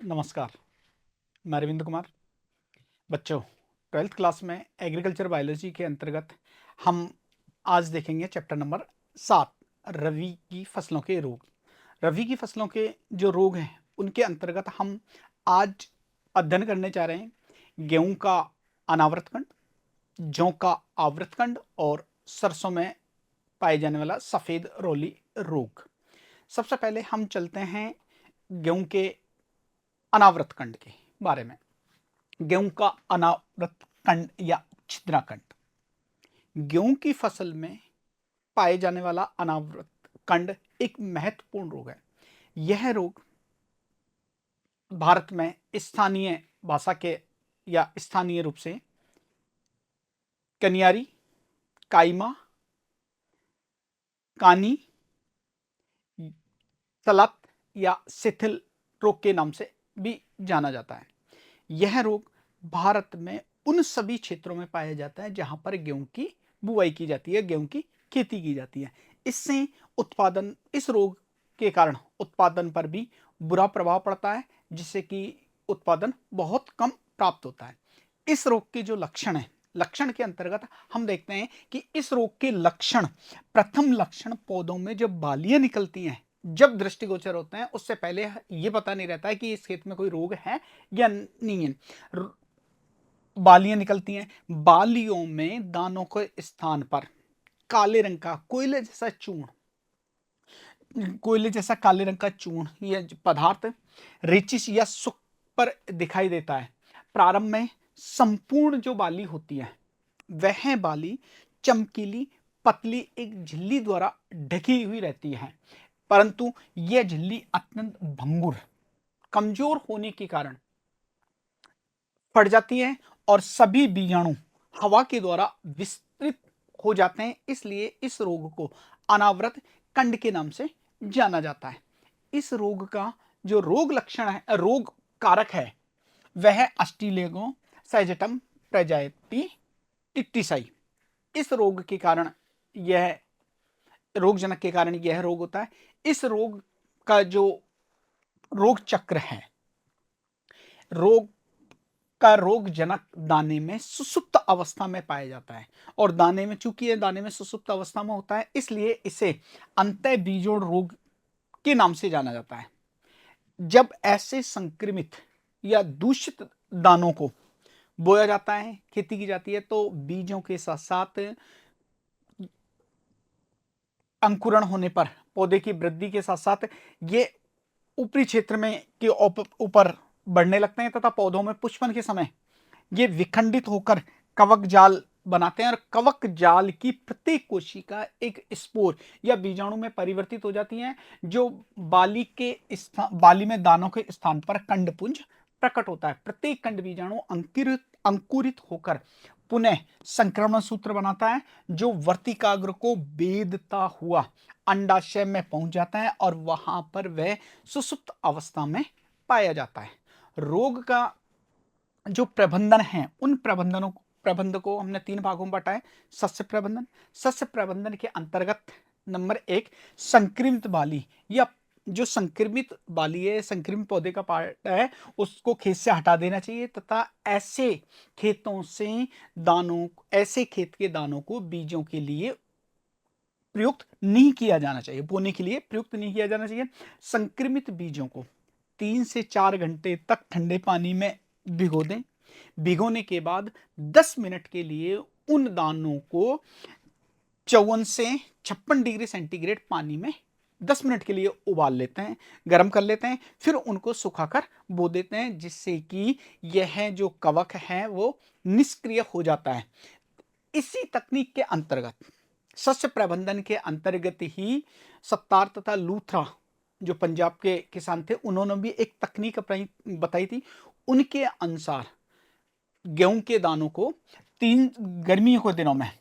नमस्कार, मैं रविंद्र कुमार। बच्चों, 12th क्लास में एग्रीकल्चर बायोलॉजी के अंतर्गत हम आज देखेंगे चैप्टर नंबर 7, रबी की फसलों के रोग। रबी की फसलों के जो रोग हैं, उनके अंतर्गत हम आज अध्ययन करने जा रहे हैं गेहूं का अनावृतखंड, जौ का आवृतखंड और सरसों में पाए जाने वाला सफ़ेद रोली रोग। सबसे पहले हम चलते हैं गेहूं के अनावृतखंड के बारे में। गेहूं का अनावृतखंड या छिद्राखंड, गेहूं की फसल में पाए जाने वाला अनावृतखंड एक महत्वपूर्ण रोग है। यह रोग भारत में स्थानीय भाषा के या स्थानीय रूप से कनियारी, काइमा, कानी, सलत या शिथिल रोग के नाम से भी जाना जाता है। यह रोग भारत में उन सभी क्षेत्रों में पाया जाता है जहां पर गेहूं की बुआई की जाती है, गेहूं की खेती की जाती है। इससे उत्पादन, इस रोग के कारण उत्पादन पर भी बुरा प्रभाव पड़ता है, जिससे कि उत्पादन बहुत कम प्राप्त होता है। इस रोग के जो लक्षण हैं, लक्षण के अंतर्गत हम देखते हैं कि इस रोग के लक्षण, प्रथम लक्षण पौधों में जब बालियां निकलती हैं, जब दृष्टिगोचर होते हैं, उससे पहले यह पता नहीं रहता है कि इस खेत में कोई रोग है या नहीं है। बालियां निकलती हैं, बालियों में दानों के स्थान पर काले रंग का कोयले जैसा चूर्ण, कोयले जैसा काले रंग का चूर्ण या पदार्थ रेचिस या सुख पर दिखाई देता है। प्रारंभ में संपूर्ण जो बाली होती है, वह बाली चमकीली पतली एक झिल्ली द्वारा ढकी हुई रहती है, परंतु यह झिल्ली अत्यंत भंगुर, कमजोर होने के कारण फट जाती है और सभी बीजाणु हवा के द्वारा विस्तृत हो जाते हैं। इसलिए इस रोग को अनावृत कंड के नाम से जाना जाता है। इस रोग का जो रोग लक्षण है, रोग कारक है, वह अस्टिलेगो सैजेटम प्रजाति टिट्टिसाई। इस रोग के कारण, यह रोगजनक के कारण यह रोग होता है। इस रोग का जो रोग चक्र है, रोग का रोगजनक दाने में सुसुप्त अवस्था में पाया जाता है, और दाने में, चूंकि यह दाने में सुसुप्त अवस्था में होता है, इसलिए इसे अंतः बीजोड़ रोग के नाम से जाना जाता है। जब ऐसे संक्रमित या दूषित दानों को बोया जाता है, खेती की जाती है, तो बीजों के साथ साथ अंकुरण होने पर, पौधे की वृद्धि के साथ साथ ये ऊपरी क्षेत्र में के ऊपर बढ़ने लगते हैं तथा पौधों में पुष्पन के समय ये विखंडित होकर कवक जाल बनाते हैं, और कवक जाल की प्रत्येक कोशिका एक स्पोर या बीजाणु में परिवर्तित हो जाती हैं, जो बाली में दानों के स्थान पर कंडपुंज प्रकट होता है। प्रत्येक कंड बीजाणु अंकुरित होकर पुनः संक्रमण सूत्र बनाता है, जो वर्तिकाग्र को भेदता हुआ अंडाशय में पहुंच जाता है, और वहां पर वह सुसुप्त अवस्था में पाया जाता है। रोग का जो प्रबंधन है, उन प्रबंध को हमने 3 भागों में बांटा है। सस्य प्रबंधन, सस्य प्रबंधन के अंतर्गत नंबर 1 संक्रमित बाली, या जो संक्रमित बाली है, संक्रमित पौधे का पार्ट है, उसको खेत से हटा देना चाहिए, तथा ऐसे खेतों से दानों, ऐसे खेत के दानों को बीजों के लिए प्रयुक्त नहीं किया जाना चाहिए, बोने के लिए प्रयुक्त नहीं किया जाना चाहिए। संक्रमित बीजों को 3 से 4 घंटे तक ठंडे पानी में भिगो दें। भिगोने के बाद 10 मिनट के लिए उन दानों को 54 से 56 डिग्री सेंटीग्रेड पानी में 10 मिनट के लिए उबाल लेते हैं, गर्म कर लेते हैं, फिर उनको सुखाकर बो देते हैं, जिससे कि यह जो कवक है वो निष्क्रिय हो जाता है। इसी तकनीक के अंतर्गत, सस्य प्रबंधन के अंतर्गत ही सत्तार तथा लूथरा, जो पंजाब के किसान थे, उन्होंने भी एक तकनीक बताई थी। उनके अनुसार गेहूं के दानों को 3 गर्मियों के दिनों में,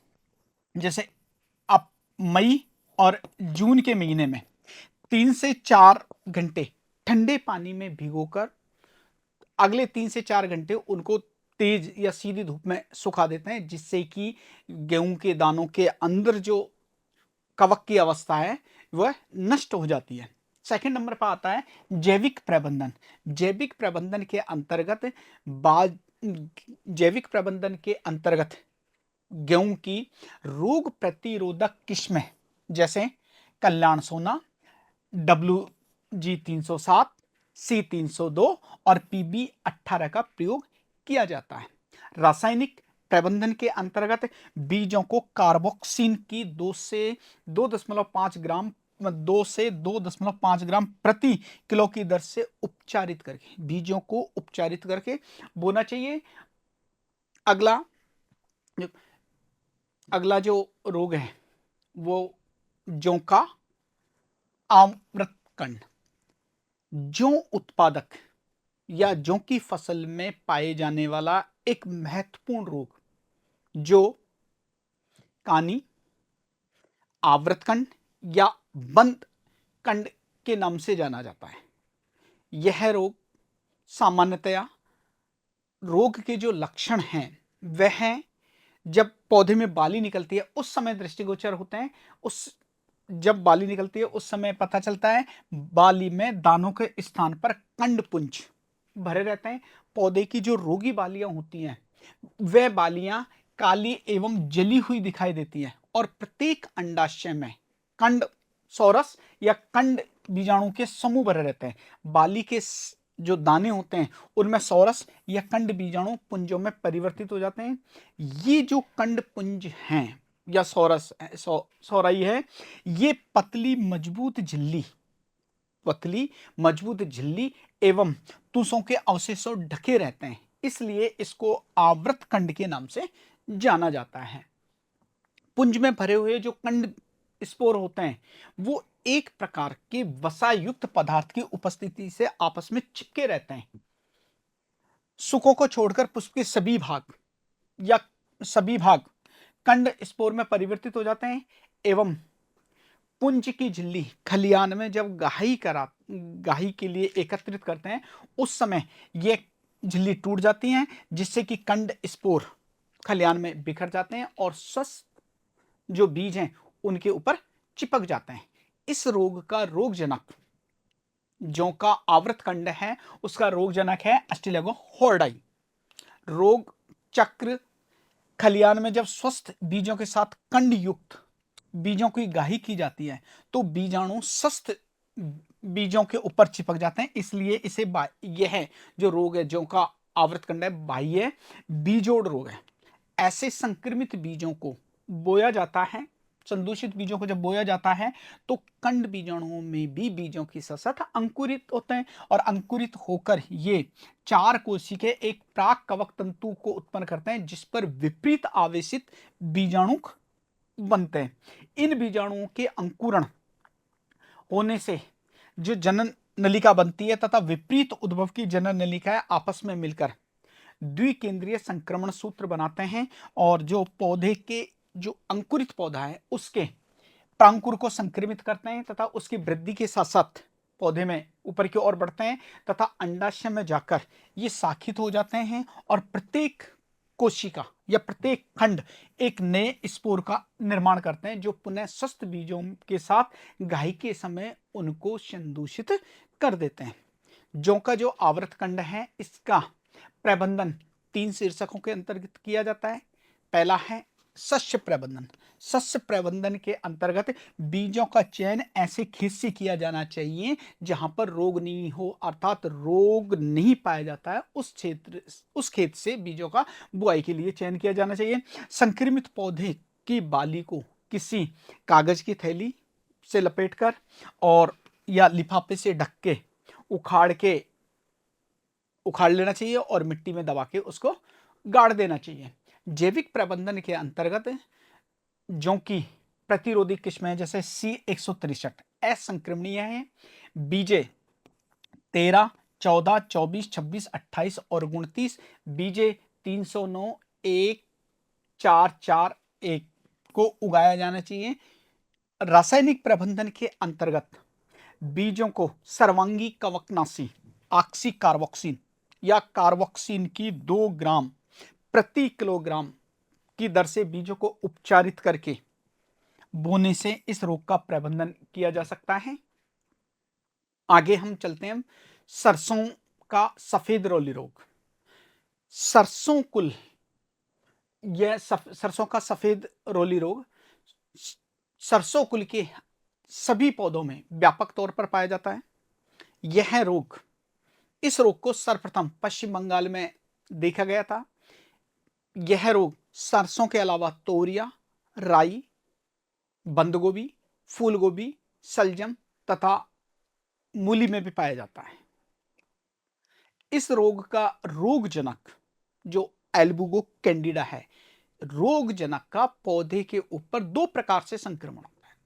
जैसे अब मई और जून के महीने में 3 से 4 घंटे ठंडे पानी में भिगोकर अगले 3 से 4 घंटे उनको तेज या सीधी धूप में सुखा देते हैं, जिससे कि गेहूं के दानों के अंदर जो कवक की अवस्था है वह नष्ट हो जाती है। सेकंड नंबर पर आता है जैविक प्रबंधन। जैविक प्रबंधन के अंतर्गत बाज जैविक प्रबंधन के अंतर्गत गेहूं की रोग प्रतिरोधक किस्में जैसे कल्याण सोना, WG307, C302 और PB18 का प्रयोग किया जाता है। रासायनिक प्रबंधन के अंतर्गत बीजों को कार्बोक्सिन की 2 से 2.5 ग्राम प्रति किलो की दर से उपचारित करके बीजों को उपचारित करके बोना चाहिए। अगला अगला जो रोग है वो जौ का आम्रतकंड। जौ उत्पादक या जौ की फसल में पाए जाने वाला एक महत्वपूर्ण रोग जो कानी, आव्रतकंड या बंद कंड के नाम से जाना जाता है। यह रोग सामान्यतया रोग के जो लक्षण हैं वह जब पौधे में बाली निकलती है उस समय दृष्टिगोचर होते हैं। जब बाली निकलती है उस समय पता चलता है बाली में दानों के स्थान पर कंडपुंज भरे रहते हैं। पौधे की जो रोगी बालियां होती हैं वह बालियां काली एवं जली हुई दिखाई देती हैं और प्रत्येक अंडाशय में कंड सौरस या कंड बीजाणु के समूह भरे रहते हैं। बाली के जो दाने होते हैं उनमें सौरस या कंड बीजाणु पुंजों में परिवर्तित हो जाते हैं। ये जो कंड पुंज हैं या सौराई है, ये पतली मजबूत झिल्ली एवं तुसों के अवशेषों ढके रहते हैं, इसलिए इसको आवृत कंड के नाम से जाना जाता है। पुंज में भरे हुए जो कंड स्पोर होते हैं वो एक प्रकार के वसायुक्त पदार्थ की उपस्थिति से आपस में चिपके रहते हैं। सुकों को छोड़कर पुष्प के सभी भाग कंड स्पोर में परिवर्तित हो जाते हैं एवं पुंज की झिल्ली खलियान में जब गाही के लिए एकत्रित करते हैं उस समय ये झिल्ली टूट जाती हैं जिससे कि कंड स्पोर खलियान में बिखर जाते हैं और स्वस्थ जो बीज हैं उनके ऊपर चिपक जाते हैं। इस रोग का रोगजनक जौ का आवृत कंड है उसका रोगजनक है अस्टिलेगो हॉर्डाई। रोग चक्र खलियान में जब स्वस्थ बीजों के साथ कंड युक्त बीजों की गाही की जाती है तो बीजाणु स्वस्थ बीजों के ऊपर चिपक जाते हैं, इसलिए इसे यह जो रोग है जौ का आवृत कंड है बाह्य बीजोड़ रोग है। ऐसे संक्रमित बीजों को बोया जाता है। संदूषित बीजों को जब बोया जाता है तो कंड बीजाणुओं में भी बीजों की सतह अंकुरित होते हैं और अंकुरित होकर ये 4 कोशिकीय एक प्राक कवक तंतु को उत्पन्न करते हैं जिस पर विपरीत आवेशित बीजाणु बनते हैं। इन बीजाणुओं के अंकुरण होने से जो जनन नलिका बनती है तथा विपरीत उद्भव की जनन नलिकाएं आपस में मिलकर द्विकेंद्रीय संक्रमण सूत्र बनाते हैं और जो पौधे के जो अंकुरित पौधा है उसके प्रांकुर को संक्रमित करते हैं तथा उसकी वृद्धि के साथ साथ पौधे में ऊपर की ओर बढ़ते हैं तथा अंडाशय में जाकर ये शाखित हो जाते हैं और प्रत्येक कोशिका या प्रत्येक खंड एक नए स्पोर का निर्माण करते हैं जो पुनः स्वस्थ बीजों के साथ गाही के समय उनको संदूषित कर देते हैं। जौ का जो आवृत कंड है इसका प्रबंधन 3 शीर्षकों के अंतर्गत किया जाता है। पहला है शस्य प्रबंधन। शस्य प्रबंधन के अंतर्गत बीजों का चयन ऐसे खेत से किया जाना चाहिए जहां पर रोग नहीं हो, अर्थात रोग नहीं पाया जाता है उस खेत से बीजों का बुआई के लिए चयन किया जाना चाहिए। संक्रमित पौधे की बाली को किसी कागज की थैली से लपेटकर और या लिफाफे से ढक के उखाड़ लेना चाहिए और मिट्टी में दबा के उसको गाड़ देना चाहिए। जैविक प्रबंधन के अंतर्गत जौ की प्रतिरोधी किस्में जैसे C163 असंक्रमणीय है, बीजे 13, 14, 24, 26, 28 और 29, बीजे 309, 1, 4, 4, 1 को उगाया जाना चाहिए। रासायनिक प्रबंधन के अंतर्गत बीजों को सर्वांगी कवकनाशी ऑक्सीकार्बोक्सिन या कार्बोक्सिन की 2 ग्राम प्रति किलोग्राम की दर से बीजों को उपचारित करके बोने से इस रोग का प्रबंधन किया जा सकता है। आगे हम चलते हैं, सरसों का सफेद रोली रोग। सरसों कुल, यह सरसों का सफेद रोली रोग सरसों कुल के सभी पौधों में व्यापक तौर पर पाया जाता है। यह रोग, इस रोग को सर्वप्रथम पश्चिम बंगाल में देखा गया था। यह रोग सरसों के अलावा तोरिया, राई, बंद गोभी, फूल गोभी, सलजम तथा मूली में भी पाया जाता है। इस रोग का रोगजनक जो एल्बुगो कैंडिडा है, रोगजनक का पौधे के ऊपर दो प्रकार से संक्रमण होता है।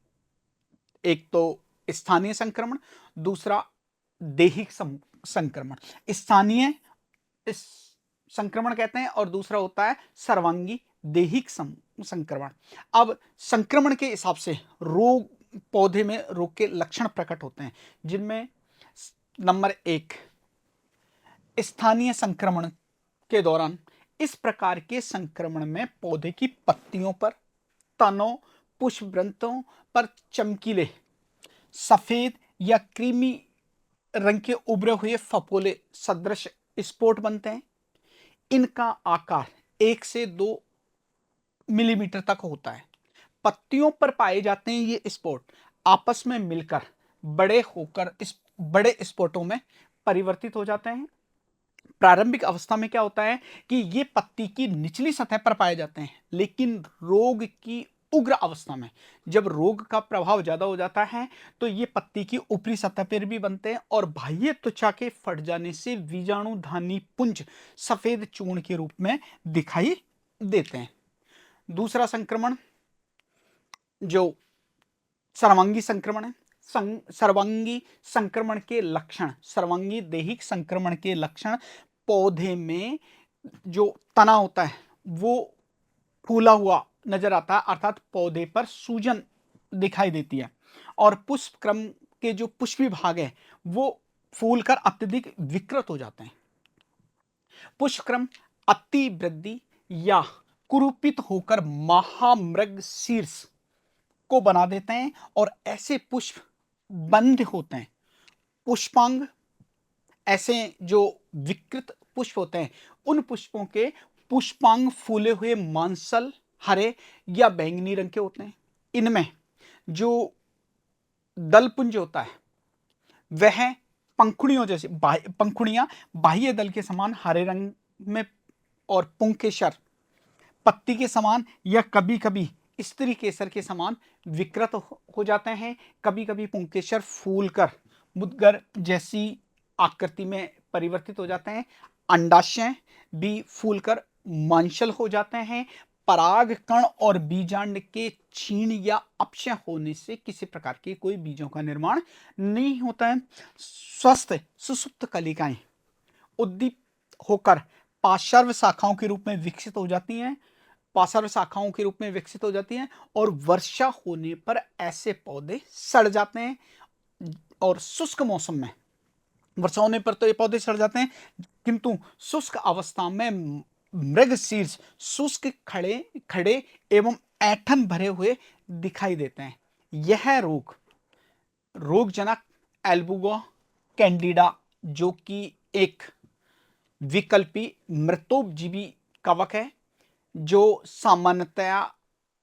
एक तो स्थानीय संक्रमण, दूसरा दैहिक संक्रमण। स्थानीय इस संक्रमण कहते हैं और दूसरा होता है सर्वांगी दैहिक संक्रमण। अब संक्रमण के हिसाब से रोग, पौधे में रोग के लक्षण प्रकट होते हैं, जिनमें नंबर 1, स्थानीय संक्रमण के दौरान इस प्रकार के संक्रमण में पौधे की पत्तियों पर, तनों, पुष्पवृंतों पर चमकीले सफेद या क्रीमी रंग के उभरे हुए फपोले सदृश स्पॉट बनते हैं। इनका आकार 1 से 2 मिलीमीटर तक होता है। पत्तियों पर पाए जाते हैं ये स्पॉट आपस में मिलकर बड़े होकर इस बड़े स्पॉटों में परिवर्तित हो जाते हैं। प्रारंभिक अवस्था में क्या होता है कि ये पत्ती की निचली सतह पर पाए जाते हैं, लेकिन रोग की उग्र अवस्था में, जब रोग का प्रभाव ज्यादा हो जाता है, तो ये पत्ती की ऊपरी सतह पर भी बनते हैं और बाह्य त्वचा के फट जाने से बीजाणुधानी पुंज सफेद चूर्ण के रूप में दिखाई देते हैं। दूसरा संक्रमण जो सर्वांगी संक्रमण है, सर्वांगी संक्रमण के लक्षण, सर्वांगी दैहिक संक्रमण के लक्षण, पौधे में जो तना होता है वो फूला हुआ नजर आता है, अर्थात पौधे पर सूजन दिखाई देती है, और पुष्प क्रम के जो पुष्पी भाग है वो फूलकर अत्यधिक विकृत हो जाते हैं। पुष्पक्रम अति वृद्धि या कुरूपित होकर महामृग शीर्ष को बना देते हैं और ऐसे पुष्प बंद होते हैं। पुष्पांग, ऐसे जो विकृत पुष्प होते हैं, उन पुष्पों के पुष्पांग फूले हुए मांसल हरे या बैंगनी रंग के होते हैं। इनमें जो दलपुंज होता है वह पंखुड़ियों जैसे, पंखुड़ियां बाह्य दल के समान हरे रंग में और पुंकेसर पत्ती के समान या कभी कभी स्त्री केसर के समान विकृत हो जाते हैं। कभी कभी पुंकेसर फूलकर मुदगर जैसी आकृति में परिवर्तित हो जाते हैं। अंडाशय भी फूलकर मांसल हो जाते हैं। पराग कण और बीजांड के क्षीण या अपक्षय होने से किसी प्रकार के कोई बीजों का निर्माण नहीं होता है। स्वस्थ सुसुप्त कलिकाएं उद्दीप होकर पार्श्व शाखाओं के रूप में विकसित हो जाती हैं, पार्श्व शाखाओं के रूप में विकसित हो जाती हैं, और वर्षा होने पर ऐसे पौधे सड़ जाते हैं। और शुष्क मौसम में वर्षा होने पर तो ये पौधे सड़ जाते हैं, किंतु शुष्क अवस्था में मृग शीर्ष शुष्क खड़े खड़े एवं ऐठन भरे हुए दिखाई देते हैं। यह रोगजनक एल्बुगो कैंडिडा, जो कि एक विकल्पी मृतोपजीवी कवक है, जो सामान्यतया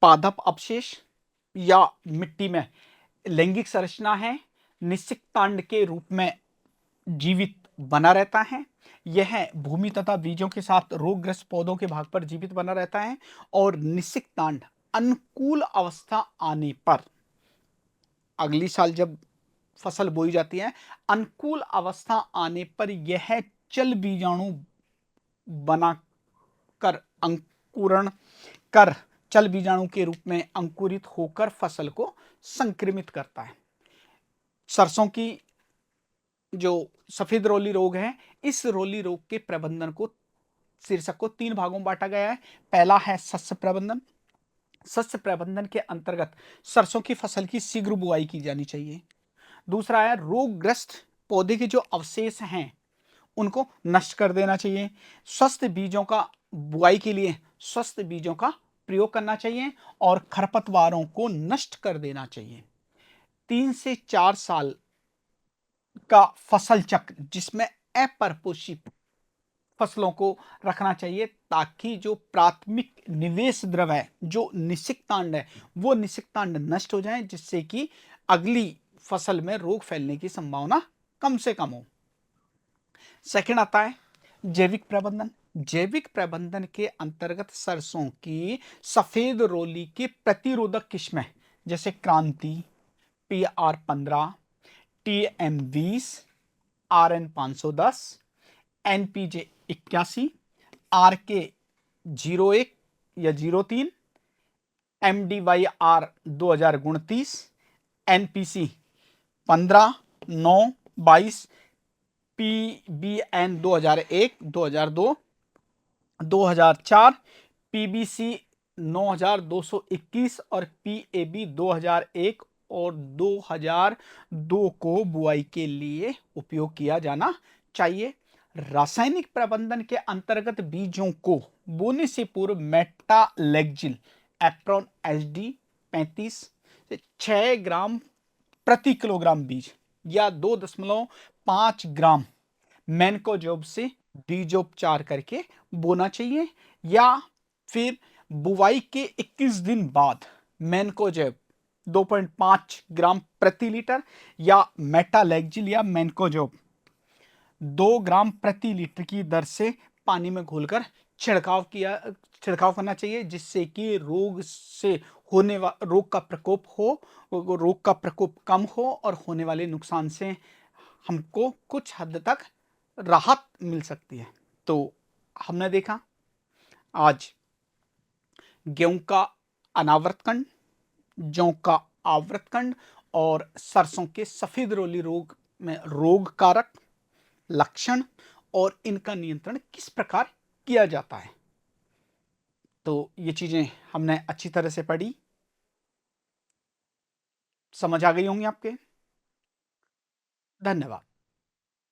पादप अवशेष या मिट्टी में लैंगिक संरचना है, निषिक्तांड के रूप में जीवित बना रहता है। यह भूमि तथा बीजों के साथ रोगग्रस्त पौधों के भाग पर जीवित बना रहता है, और निषिक्तांड अनुकूल अवस्था आने पर, अगली साल जब फसल बोई जाती है, अनुकूल अवस्था आने पर यह चल बीजाणु बनाकर अंकुरण कर चल बीजाणु के रूप में अंकुरित होकर फसल को संक्रमित करता है। सरसों की जो सफेद रोली रोग है, इस रोली रोग के प्रबंधन को शीर्षक को 3 भागों में बांटा गया है। पहला है शस्य प्रबंधन। शस्य प्रबंधन के अंतर्गत सरसों की फसल की शीघ्र बुआई की जानी चाहिए। दूसरा है रोगग्रस्त पौधे के जो अवशेष हैं उनको नष्ट कर देना चाहिए। स्वस्थ बीजों का बुआई के लिए स्वस्थ बीजों का प्रयोग करना चाहिए और खरपतवारों को नष्ट कर देना चाहिए। 3 से 4 साल का फसल चक्र जिसमें अपर्पोषित फसलों को रखना चाहिए, ताकि जो प्राथमिक निवेश द्रव है, जो निषिक्तांड है, वो निषिक्तांड नष्ट हो जाए, जिससे कि अगली फसल में रोग फैलने की संभावना कम से कम हो। सेकंड आता है जैविक प्रबंधन। जैविक प्रबंधन के अंतर्गत सरसों की सफेद रोली की प्रतिरोधक किस्में जैसे क्रांति, PR15, TM20, RN510, NPJ81, RK01 या 03, MDYR 2029, NPC 15, 9, 22, PBN 2001, 2002, 2004, PBC 9221 और PAB 2001 और 2002 को बुआई के लिए उपयोग किया जाना चाहिए। रासायनिक प्रबंधन के अंतर्गत बीजों को बोने से पूर्व मेटालेक्जिल एप्रोन HD 35 से 6 ग्राम प्रति किलोग्राम बीज या 2.5 ग्राम मैनकोजेब से बीजोपचार करके बोना चाहिए, या फिर बुवाई के 21 दिन बाद मैनकोजेब 2.5 ग्राम प्रति लीटर या मेटालेक्जिल या मैनकोजेब 2 ग्राम प्रति लीटर की दर से पानी में घोलकर छिड़काव करना चाहिए, जिससे कि रोग का प्रकोप कम हो और होने वाले नुकसान से हमको कुछ हद तक राहत मिल सकती है। तो हमने देखा आज गेहूं का अनावृतखंड, जौ का आवृतखंड और सरसों के सफेद रोली रोग में रोग कारक लक्षण और इनका नियंत्रण किस प्रकार किया जाता है। तो ये चीजें हमने अच्छी तरह से पढ़ी, समझ आ गई होंगी आपके। धन्यवाद।